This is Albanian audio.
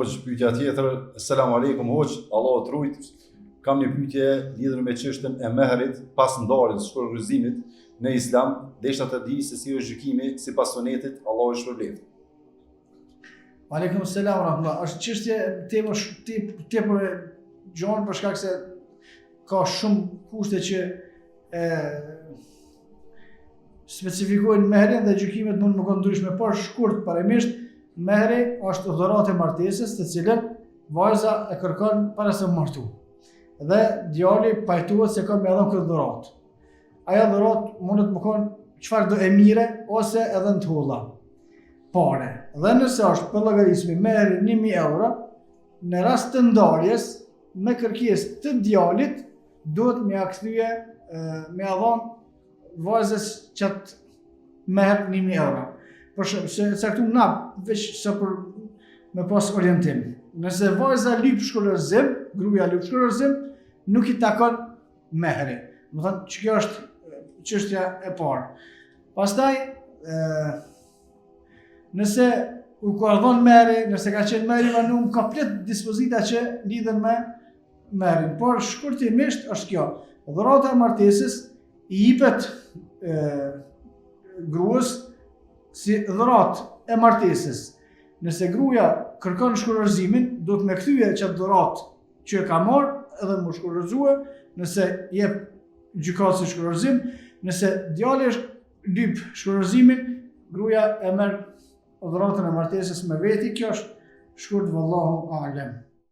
Hoq, pyetja tjetër, selam aleikum hoq, Allahu të rujt. Kam një pyetje lidhur me çështën e mehrit pas ndarjes së shkullëzimit në Islam, desha të di se si është gjykimi sipas sunetit, Allahu e shpërblet. Aleikum selam rahmatullah. Është çështje temë tepër e gjon për shkak se ka shumë kushte që specifikojnë mehrin dhe gjykimet mund më kanë ndryshme, por shkurt parimisht mehri është dhuratë e martesës, të cilën vajza e kërkon para se martu. Dhe djali pajtohet se ka me dhënë këtë dhuratë. Ajo dhuratë mund të më konë çfarë do e mire ose edhe në tulla. Pare. Dhe nëse është për llogarismi mehri 1000 euro, në rast të ndarjes me kërkesë të djalit duhet me ia kthye me ia dhënë vajzës çat meher 1000 euro. Për se caktum na veç sa për me pas orientim. Nëse vajza lyp shkollërzim, gruaja lyp shkollërzim, nuk i takon mehri. Do thënë që kjo është çështja e parë. Pastaj nëse u ka dhënë mehri, nëse ka qenë mehri vanum, ka plot dispozita që lidhen me mehrin. Por shkurtimisht është kjo. Dhurata e martesës i jepet gruas si dhuratë e martesës. Nëse gruaja kërkon shkullërzimin, do të me kthye çat dhuratë që e ka marrë edhe më shkullërzue, nëse jep gjykatë si shkullërzim, nëse djali lyp shkullërzimin, gruaja e merr dhuratën e martesës me veti. Kjo është shkurt, vallahu a'lem.